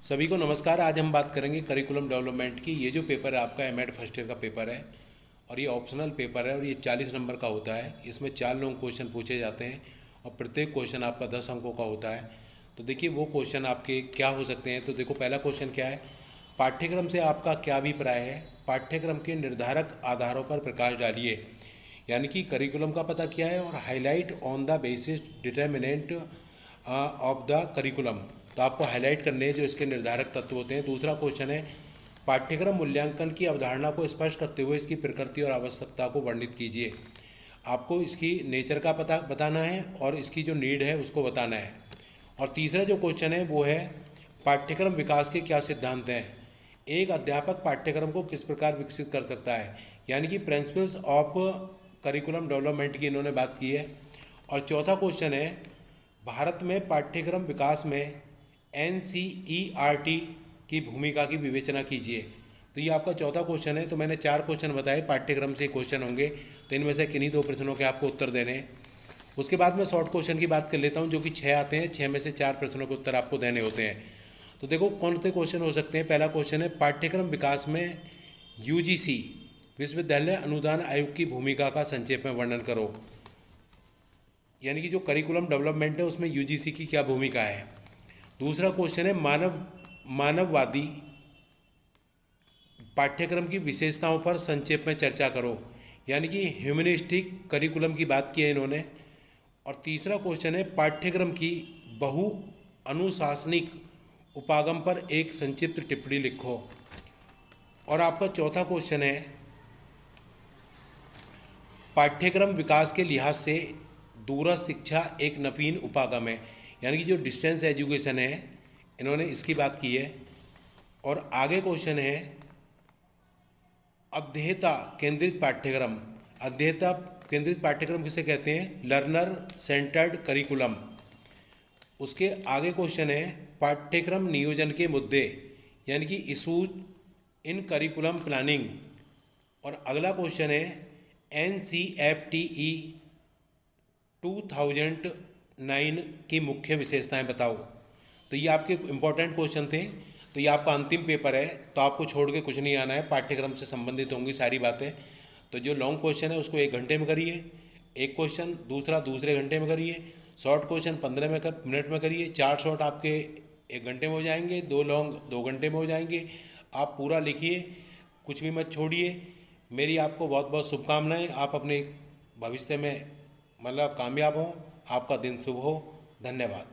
सभी को नमस्कार। आज हम बात करेंगे करिकुलम डेवलपमेंट की। ये जो पेपर है आपका एमएड फर्स्ट ईयर का पेपर है और ये ऑप्शनल पेपर है और ये 40 नंबर का होता है। इसमें 4 लॉन्ग क्वेश्चन पूछे जाते हैं और प्रत्येक क्वेश्चन आपका 10 अंकों का होता है। तो देखिए वो क्वेश्चन आपके क्या हो सकते हैं। तो देखो पहला क्वेश्चन क्या है, पाठ्यक्रम से आपका क्या अभिप्राय है। पाठ्यक्रम के निर्धारक आधारों पर प्रकाश डालिए। यानी कि करिकुलम का पता क्या है और highlight on the basis determinant of the curriculum. तो आपको हाईलाइट करने हैं जो इसके निर्धारक तत्व होते हैं। दूसरा क्वेश्चन है, पाठ्यक्रम मूल्यांकन की अवधारणा को स्पष्ट करते हुए इसकी प्रकृति और आवश्यकता को वर्णित कीजिए। आपको इसकी नेचर का पता बताना है और इसकी जो नीड है उसको बताना है। और तीसरा जो क्वेश्चन है वो है, पाठ्यक्रम विकास के क्या सिद्धांत हैं। एक अध्यापक पाठ्यक्रम को किस प्रकार विकसित कर सकता है, यानी कि प्रिंसिपल्स ऑफ करिकुलम डेवलपमेंट की इन्होंने बात की है। और चौथा क्वेश्चन है, भारत में पाठ्यक्रम विकास में NCERT की भूमिका की विवेचना कीजिए। तो ये आपका चौथा क्वेश्चन है। तो मैंने 4 क्वेश्चन बताए, पाठ्यक्रम से क्वेश्चन होंगे, तो इनमें से किन्हीं 2 प्रश्नों के आपको उत्तर देने हैं। उसके बाद मैं शॉर्ट क्वेश्चन की बात कर लेता हूँ, जो कि 6 आते हैं। 6 में से 4 प्रश्नों के उत्तर आपको देने होते हैं। तो देखो कौन से क्वेश्चन हो सकते हैं। पहला क्वेश्चन है, पाठ्यक्रम विकास में UGC विश्वविद्यालय अनुदान आयोग की भूमिका का संक्षेप में वर्णन करो। यानी कि जो करिकुलम डेवलपमेंट है उसमें UGC की क्या भूमिका है। दूसरा क्वेश्चन है, मानववादी पाठ्यक्रम की विशेषताओं पर संक्षेप में चर्चा करो। यानी कि ह्यूमनिस्टिक करिकुलम की बात की है इन्होंने। और तीसरा क्वेश्चन है, पाठ्यक्रम की बहु अनुशासनिक उपागम पर एक संक्षिप्त टिप्पणी लिखो। और आपका चौथा क्वेश्चन है, पाठ्यक्रम विकास के लिहाज से दूरस्थ शिक्षा एक नवीन उपागम है। यानी कि जो डिस्टेंस एजुकेशन है इन्होंने इसकी बात की है। और आगे क्वेश्चन है, अध्येता केंद्रित पाठ्यक्रम। अध्येता केंद्रित पाठ्यक्रम किसे कहते हैं, लर्नर सेंटर्ड करिकुलम। उसके आगे क्वेश्चन है, पाठ्यक्रम नियोजन के मुद्दे, यानी कि इशूज इन करिकुलम प्लानिंग। और अगला क्वेश्चन है, NCFTE 2009 की मुख्य विशेषताएं बताओ। तो ये आपके इम्पोर्टेंट क्वेश्चन थे। तो ये आपका अंतिम पेपर है, तो आपको छोड़ के कुछ नहीं आना है। पाठ्यक्रम से संबंधित होंगी सारी बातें। तो जो लॉन्ग क्वेश्चन है उसको 1 घंटे में करिए, एक क्वेश्चन दूसरा दूसरे घंटे में करिए, शॉर्ट क्वेश्चन 15 मिनट में करिए। 4 शॉर्ट आपके 1 घंटे में हो जाएंगे, 2 लॉन्ग 2 घंटे में हो जाएंगे। आप पूरा लिखिए, कुछ भी मत छोड़िए। मेरी आपको बहुत बहुत शुभकामनाएं। आप अपने भविष्य में मतलब कामयाब हों। आपका दिन शुभ हो। धन्यवाद।